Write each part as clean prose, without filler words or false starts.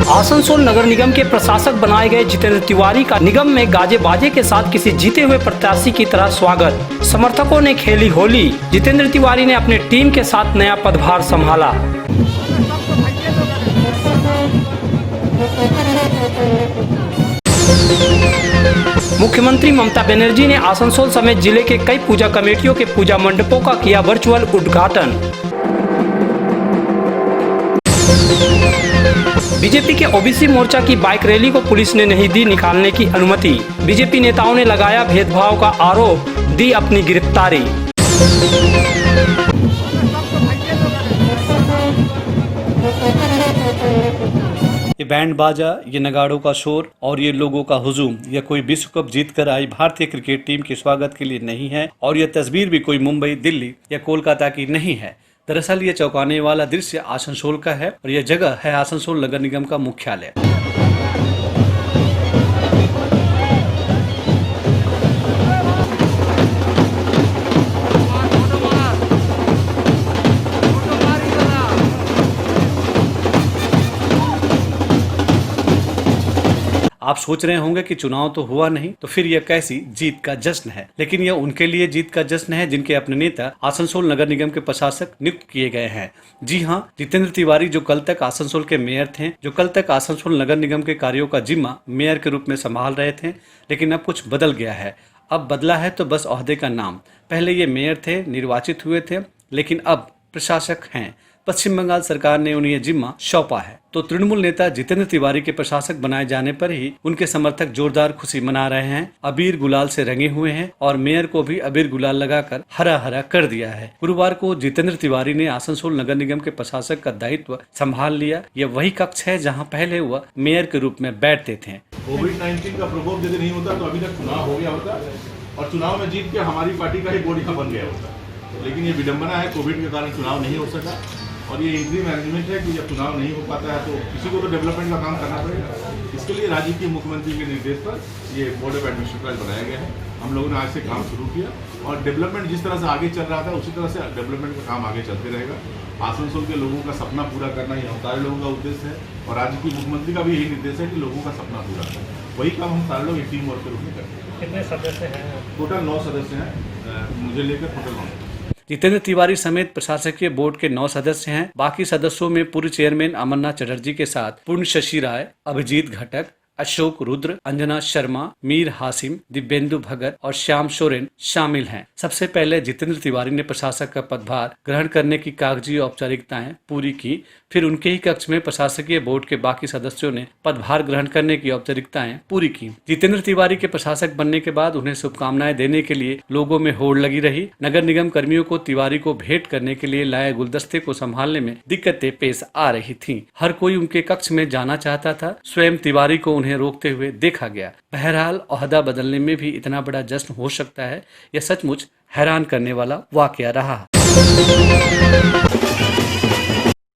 आसनसोल नगर निगम के प्रशासक बनाए गए जितेंद्र तिवारी का निगम में गाजे बाजे के साथ किसी जीते हुए प्रत्याशी की तरह स्वागत। समर्थकों ने खेली होली। जितेंद्र तिवारी ने अपने टीम के साथ नया पदभार संभाला। मुख्यमंत्री ममता बनर्जी ने आसनसोल समेत जिले के कई पूजा कमेटियों के पूजा मंडपों का किया वर्चुअल उद्घाटन। बीजेपी के ओबीसी मोर्चा की बाइक रैली को पुलिस ने नहीं दी निकालने की अनुमति। बीजेपी नेताओं ने लगाया भेदभाव का आरोप, दी अपनी गिरफ्तारी। ये बैंड बाजा, ये नगाड़ों का शोर और ये लोगों का हुजूम यह कोई विश्व कप जीत कर आई भारतीय क्रिकेट टीम के स्वागत के लिए नहीं है और यह तस्वीर भी कोई मुंबई, दिल्ली या कोलकाता की नहीं है। दरअसल ये चौंकाने वाला दृश्य आसनसोल का है और यह जगह है आसनसोल नगर निगम का मुख्यालय। आप सोच रहे होंगे कि चुनाव तो हुआ नहीं तो फिर यह कैसी जीत का जश्न है, लेकिन यह उनके लिए जीत का जश्न है जिनके अपने नेता आसनसोल नगर निगम के प्रशासक नियुक्त किए गए हैं। जी हां, जितेंद्र तिवारी जो कल तक आसनसोल के मेयर थे, जो कल तक आसनसोल नगर निगम के कार्यों का जिम्मा मेयर के रूप में संभाल रहे थे, लेकिन अब कुछ बदल गया है। अब बदला है तो बस ओहदे का नाम। पहले ये मेयर थे, निर्वाचित हुए थे, लेकिन अब प्रशासक हैं। पश्चिम बंगाल सरकार ने उन्हें जिम्मा सौंपा है। तो तृणमूल नेता जितेंद्र तिवारी के प्रशासक बनाए जाने पर ही उनके समर्थक जोरदार खुशी मना रहे हैं, अबीर गुलाल से रंगे हुए हैं और मेयर को भी अबीर गुलाल लगाकर हरा हरा कर दिया है। गुरुवार को जितेंद्र तिवारी ने आसनसोल नगर निगम के प्रशासक का दायित्व संभाल लिया। यह वही कक्ष है जहाँ पहले वह मेयर के रूप में बैठते थे। कोविड-19 का प्रकोप यदि नहीं होता तो अभी तक चुनाव हो गया होता और चुनाव में जीत के हमारी पार्टी का ही बोर्ड यहाँ बन गया होता। लेकिन ये विडम्बना है, कोविड के कारण चुनाव नहीं हो सका और ये इंट्री मैनेजमेंट है कि जब चुनाव नहीं हो पाता है तो किसी को तो डेवलपमेंट का काम करना पड़ेगा। इसके लिए राज्य के मुख्यमंत्री के निर्देश पर ये बोर्ड ऑफ एडमिनिस्ट्रेटर्स बनाया गया है। हम लोगों ने आज से काम शुरू किया और डेवलपमेंट जिस तरह से आगे चल रहा था उसी तरह से डेवलपमेंट का काम आगे चलते रहेगा। आसनसोल के लोगों का सपना पूरा करना ये हम सारे लोगों का उद्देश्य है और राज्य की मुख्यमंत्री का भी यही निर्देश है कि लोगों का सपना पूरा करना। वही काम हम सारे लोग एक टीम वर्क के रूप में करते हैं। कितने सदस्य हैं? टोटल 9 सदस्य हैं, मुझे लेकर टोटल 9। जितेंद्र तिवारी समेत प्रशासकीय बोर्ड के 9 सदस्य हैं। बाकी सदस्यों में पूर्व चेयरमैन अमरनाथ चटर्जी के साथ पूर्ण शशि राय, अभिजीत घटक, अशोक रुद्र, अंजना शर्मा, मीर हासिम, दिव्येंदु भगत और श्याम सोरेन शामिल हैं। सबसे पहले जितेंद्र तिवारी ने प्रशासक का पदभार ग्रहण करने की कागजी औपचारिकताएं पूरी की। फिर उनके ही कक्ष में प्रशासकीय बोर्ड के बाकी सदस्यों ने पदभार ग्रहण करने की औपचारिकताएं पूरी की। जितेंद्र तिवारी के प्रशासक बनने के बाद उन्हें शुभकामनाएं देने के लिए लोगों में होड़ लगी रही। नगर निगम कर्मियों को तिवारी को भेंट करने के लिए लाए गुलदस्ते को संभालने में दिक्कतें पेश आ रही थीं। हर कोई उनके कक्ष में जाना चाहता था। स्वयं तिवारी को उन्हें रोकते हुए देखा गया। बहरहाल ओहदा बदलने में भी इतना बड़ा जश्न हो सकता है, यह सचमुच हैरान करने वाला वाकया रहा।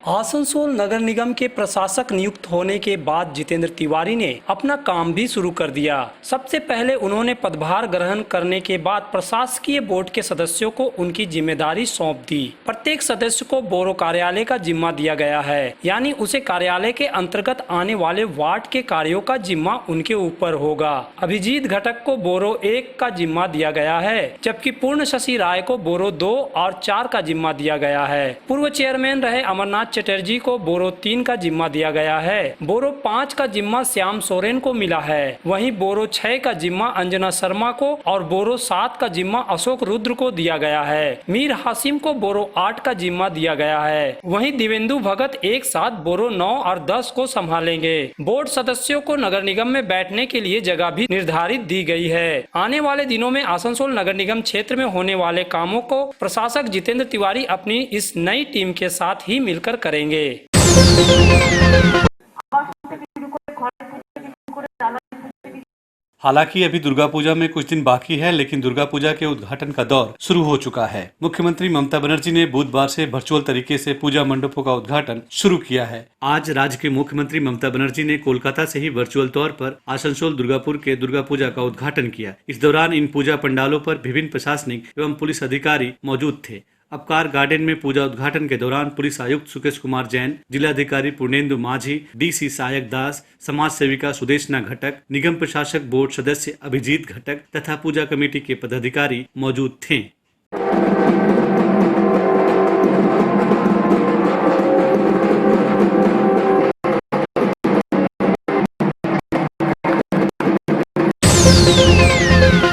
आसनसोल नगर निगम के प्रशासक नियुक्त होने के बाद जितेंद्र तिवारी ने अपना काम भी शुरू कर दिया। सबसे पहले उन्होंने पदभार ग्रहण करने के बाद प्रशासकीय बोर्ड के सदस्यों को उनकी जिम्मेदारी सौंप दी। प्रत्येक सदस्य को बोरो कार्यालय का जिम्मा दिया गया है, यानी उसे कार्यालय के अंतर्गत आने वाले वार्ड के कार्यों का जिम्मा उनके ऊपर होगा। अभिजीत घटक को बोरो 1 का जिम्मा दिया गया है, जबकि पूर्ण शशि राय को बोरो 2 और 4 का जिम्मा दिया गया है। पूर्व चेयरमैन रहे अमरनाथ चटर्जी को बोरो 3 का जिम्मा दिया गया है। बोरो 5 का जिम्मा श्याम सोरेन को मिला है। वहीं बोरो 6 का जिम्मा अंजना शर्मा को और बोरो 7 का जिम्मा अशोक रुद्र को दिया गया है। मीर हासिम को बोरो 8 का जिम्मा दिया गया है। वहीं दिव्येंदु भगत एक साथ बोरो 9 और 10 को संभालेंगे। बोर्ड सदस्यों को नगर निगम में बैठने के लिए जगह भी निर्धारित दी गई है। आने वाले दिनों में आसनसोल नगर निगम क्षेत्र में होने वाले कामों को प्रशासक जितेंद्र तिवारी अपनी इस नई टीम के साथ ही मिलकर करेंगे। हालांकि अभी दुर्गा पूजा में कुछ दिन बाकी है, लेकिन दुर्गा पूजा के उद्घाटन का दौर शुरू हो चुका है। मुख्यमंत्री ममता बनर्जी ने बुधवार से वर्चुअल तरीके से पूजा मंडपों का उद्घाटन शुरू किया है। आज राज्य के मुख्यमंत्री ममता बनर्जी ने कोलकाता से ही वर्चुअल तौर पर आसनसोल दुर्गापुर के दुर्गा पूजा का उद्घाटन किया। इस दौरान इन पूजा पंडालों पर विभिन्न प्रशासनिक एवं पुलिस अधिकारी मौजूद थे। अपकार गार्डन में पूजा उद्घाटन के दौरान पुलिस आयुक्त सुकेश कुमार जैन, जिलाधिकारी पूर्णेंदु माझी, डीसी सहायक दास, समाज सेविका सुदेशना घटक, निगम प्रशासक बोर्ड सदस्य अभिजीत घटक तथा पूजा कमेटी के पदाधिकारी मौजूद थे।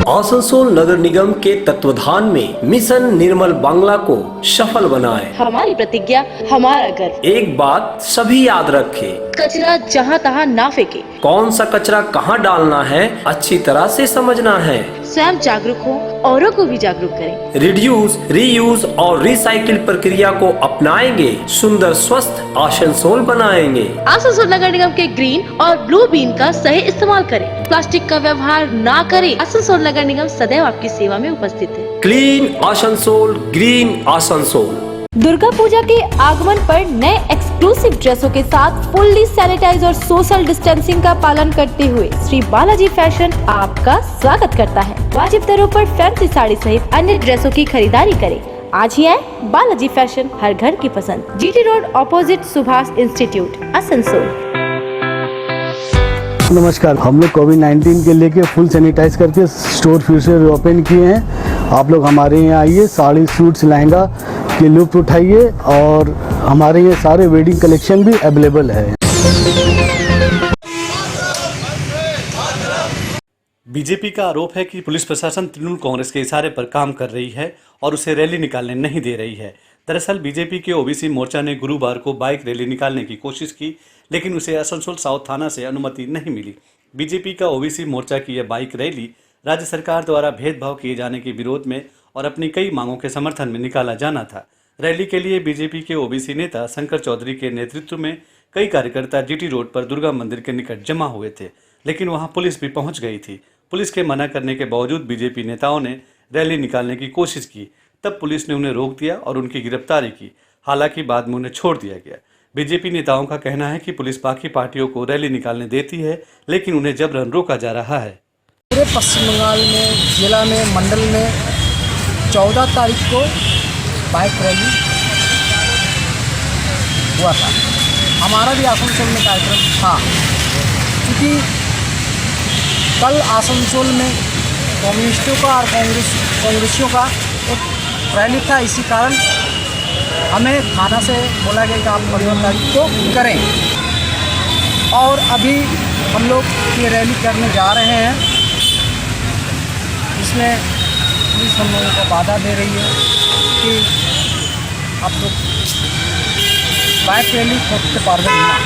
आसनसोल नगर निगम के तत्वाधान में मिशन निर्मल बांग्ला को सफल बनाएं। हमारी प्रतिज्ञा, हमारा गर्व। एक बात सभी याद रखें, कचरा जहाँ तहाँ ना फेंके। कौन सा कचरा कहाँ डालना है अच्छी तरह से समझना है। स्वयं जागरूक हो, औरों को भी जागरूक करें। रिड्यूस, रीयूज और रिसाइकिल प्रक्रिया को अपनाएंगे, सुंदर स्वस्थ आसनसोल बनाएंगे। आसनसोल नगर निगम के ग्रीन और ब्लू बीन का सही इस्तेमाल करें। प्लास्टिक का व्यवहार ना करें। आसनसोल नगर निगम सदैव आपकी सेवा में उपस्थित है। Clean Asansol, green Asansol. दुर्गा पूजा के आगमन पर नए एक्सक्लूसिव ड्रेसों के साथ फुल्ली सैनिटाइज और सोशल डिस्टेंसिंग का पालन करते हुए श्री बालाजी फैशन आपका स्वागत करता है। वाजिब दरों पर फैंसी साड़ी सहित अन्य ड्रेसों की खरीदारी करें। आज ही आए बालाजी फैशन, हर घर की पसंद। GT road opposite Subhash institute, Asansol. नमस्कार, हम लोग कोविड-19 के लेके फुल सैनिटाइज करके स्टोर फिर से ओपन किए हैं। आप लोग हमारे यहाँ आइए, साड़ी, सूट्स, लहंगा के लुत्फ उठाइए और हमारे यहाँ सारे वेडिंग कलेक्शन भी अवेलेबल है। बीजेपी का आरोप है कि पुलिस प्रशासन तृणमूल कांग्रेस के इशारे पर काम कर रही है और उसे रैली निकालने नहीं दे रही है। दरअसल बीजेपी के ओबीसी मोर्चा ने गुरुवार को बाइक रैली निकालने की कोशिश की, लेकिन उसे आसनसोल साउथ थाना से अनुमति नहीं मिली। बीजेपी का ओबीसी मोर्चा की यह बाइक रैली राज्य सरकार द्वारा भेदभाव किए जाने के विरोध में और अपनी कई मांगों के समर्थन में निकाला जाना था। रैली के लिए बीजेपी के ओबीसी नेता शंकर चौधरी के नेतृत्व में कई कार्यकर्ता जीटी रोड पर दुर्गा मंदिर के निकट जमा हुए थे, लेकिन वहां पुलिस भी पहुंच गई थी। पुलिस के मना करने के बावजूद बीजेपी नेताओं ने रैली निकालने की कोशिश की, तब पुलिस ने उन्हें रोक दिया और उनकी गिरफ्तारी की। हालांकि बाद में उन्हें छोड़ दिया गया। बीजेपी नेताओं का कहना है कि पुलिस बाकी पार्टियों को रैली निकालने देती है, लेकिन उन्हें जबरन रोका जा रहा है। पूरे पश्चिम बंगाल में, जिला में, मंडल में 14 तारीख को बाइक रैली हुआ था। हमारा भी आसनसोल में कार्यक्रम था, क्योंकि कल आसनसोल में कम्युनिस्टों का और कांग्रेसियों का एक रैली था। इसी कारण हमें थाना से बोला गया कि आप 15 तारीख को करें, और अभी हम लोग ये रैली करने जा रहे हैं। इसमें पुलिस हम लोगों को बाधा दे रही है कि आप लोग बाइक रैली करते पारदर्शी ना।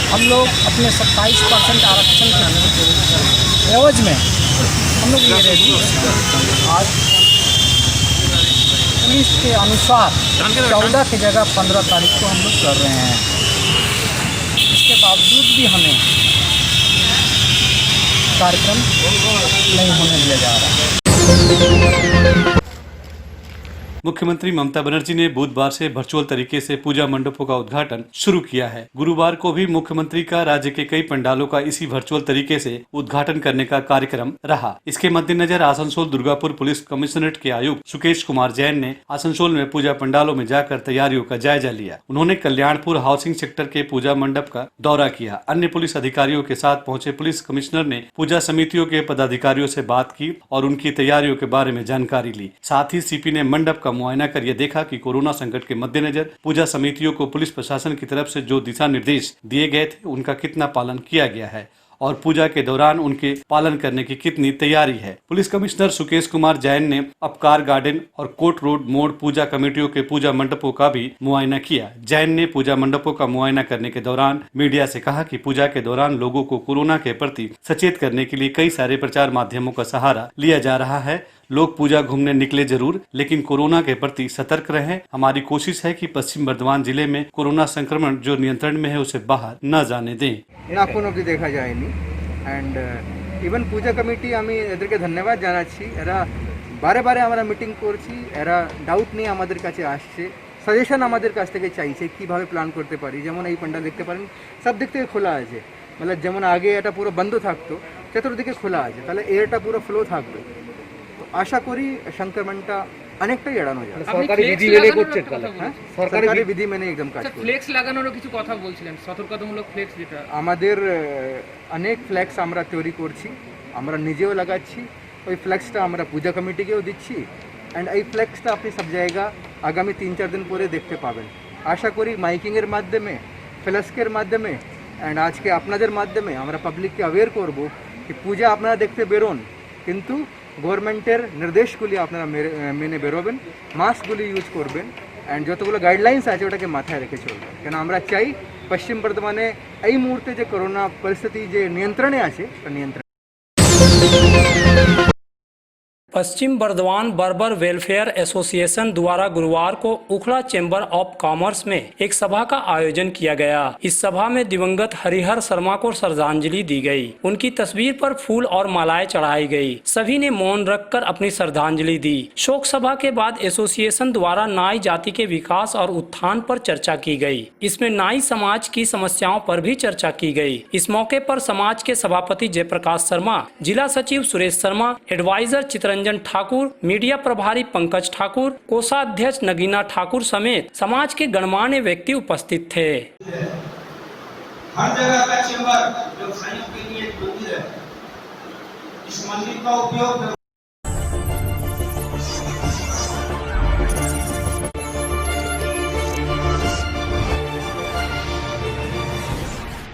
हम लोग अपने 27% आरक्षण के एवज में हम लोग ये रैली आज पुलिस के अनुसार 14 की जगह 15 तारीख को हम लोग कर रहे हैं। इसके बावजूद भी हमें कार्यक्रम नहीं होने दिया जा रहा है। मुख्यमंत्री ममता बनर्जी ने बुधवार से वर्चुअल तरीके से पूजा मंडपों का उद्घाटन शुरू किया है। गुरुवार को भी मुख्यमंत्री का राज्य के कई पंडालों का इसी वर्चुअल तरीके से उद्घाटन करने का कार्यक्रम रहा। इसके मद्देनजर आसनसोल दुर्गापुर पुलिस कमिश्नरेट के आयुक्त सुकेश कुमार जैन ने आसनसोल में पूजा पंडालों में जाकर तैयारियों का जायजा लिया। उन्होंने कल्याणपुर हाउसिंग सेक्टर के पूजा मंडप का दौरा किया। अन्य पुलिस अधिकारियों के साथ पहुंचे पुलिस कमिश्नर ने पूजा समितियों के पदाधिकारियों से बात की और उनकी तैयारियों के बारे में जानकारी ली। साथ ही सीपी ने मंडप का मुआयना कर यह देखा कि कोरोना संकट के मद्देनजर पूजा समितियों को पुलिस प्रशासन की तरफ से जो दिशा निर्देश दिए गए थे उनका कितना पालन किया गया है और पूजा के दौरान उनके पालन करने की कितनी तैयारी है। पुलिस कमिश्नर सुकेश कुमार जैन ने अपकार गार्डन और कोर्ट रोड मोड़ पूजा कमेटियों के पूजा मंडपों का भी मुआयना किया। जैन ने पूजा मंडपों का मुआयना करने के दौरान मीडिया से कहा कि पूजा के दौरान लोगों को कोरोना के प्रति सचेत करने के लिए कई सारे प्रचार माध्यमों का सहारा लिया जा रहा है। लोग पूजा घूमने निकले जरूर, लेकिन कोरोना के प्रति सतर्क रहें। हमारी कोशिश है कि पश्चिम बर्धमान जिले में कोरोना संक्रमण जो नियंत्रण में है उसे बाहर न जाने दें। नाखूनों की देखा जाए नहीं, অ্যান্ড ইভেন পূজা কমিটি আমি এদেরকে ধন্যবাদ জানাচ্ছি, এরা বারে বারে আমরা মিটিং করছি, এরা ডাউট নিয়ে আমাদের কাছে আসছে, সাজেশন আমাদের কাছ থেকে চাইছে কীভাবে প্ল্যান করতে পারি। যেমন এই পান্ডাল দেখতে পারেন সব দিক থেকে খোলা আছে, মানে যেমন আগে এটা পুরো বন্ধ থাকতো চতুর্দিকে খোলা আছে, তাহলে এয়ারটা পুরো ফ্লো থাকবে। তো আশা করি সংক্রমণটা অনেকটাই এড়ানো যাবে। সরকারি বিধি মেনে করছেন তাহলে? হ্যাঁ, সরকারি বিধি মেনে একদম কাজ করছে। ফ্লেক্স লাগানোরও কিছু কথা বলছিলেন, সতর্কতামূলক ফ্লেক্স যেটা আমাদের অনেক ফ্ল্যাক্স আমরা তৈরি করছি, আমরা নিজেও লাগাচ্ছি, ওই ফ্ল্যাক্সটা আমরা পূজা কমিটিকেও দিচ্ছি। অ্যান্ড এই ফ্ল্যাক্সটা আপনি সব জায়গা আগামী 3-4 দিন পরে দেখতে পাবেন। আশা করি মাইকিংয়ের মাধ্যমে, ফ্ল্যাক্সের মাধ্যমে অ্যান্ড আজকে আপনাদের মাধ্যমে আমরা পাবলিককে অ্যাওয়্যার করব কি পূজা আপনারা দেখতে বেরোন, কিন্তু গভর্নমেন্টের নির্দেশগুলি আপনারা মেনে বেরোবেন, মাস্কগুলি ইউজ করবেন অ্যান্ড যতগুলো গাইডলাইন্স আছে ওটাকে মাথায় রেখে চলবেন। কেন আমরা চাই পশ্চিম বর্ধমানে এই মুহূর্তে যে করোনা পরিস্থিতি যে নিয়ন্ত্রণে আছে নিয়ন্ত্রণ। पश्चिम बर्धमान बर्बर वेलफेयर एसोसिएशन द्वारा गुरुवार को उखड़ा चैम्बर ऑफ कॉमर्स में एक सभा का आयोजन किया गया। इस सभा में दिवंगत हरिहर शर्मा को श्रद्धांजलि दी गई, उनकी तस्वीर पर फूल और मालाएं चढ़ाई गई। सभी ने मौन रखकर अपनी श्रद्धांजलि दी। शोक सभा के बाद एसोसिएशन द्वारा नाई जाति के विकास और उत्थान पर चर्चा की गई। इसमें नाई समाज की समस्याओं पर भी चर्चा की गई। इस मौके पर समाज के सभापति जयप्रकाश शर्मा, जिला सचिव सुरेश शर्मा, एडवाइजर चित्रंजन ठाकुर, मीडिया प्रभारी पंकज ठाकुर, कोषाध्यक्ष नगीना ठाकुर समेत समाज के गणमान्य व्यक्ति उपस्थित थे। हर जगह का चैम्बर व्यवसायियों के लिए एक मंदिर है। इस मंदिर का उपयोग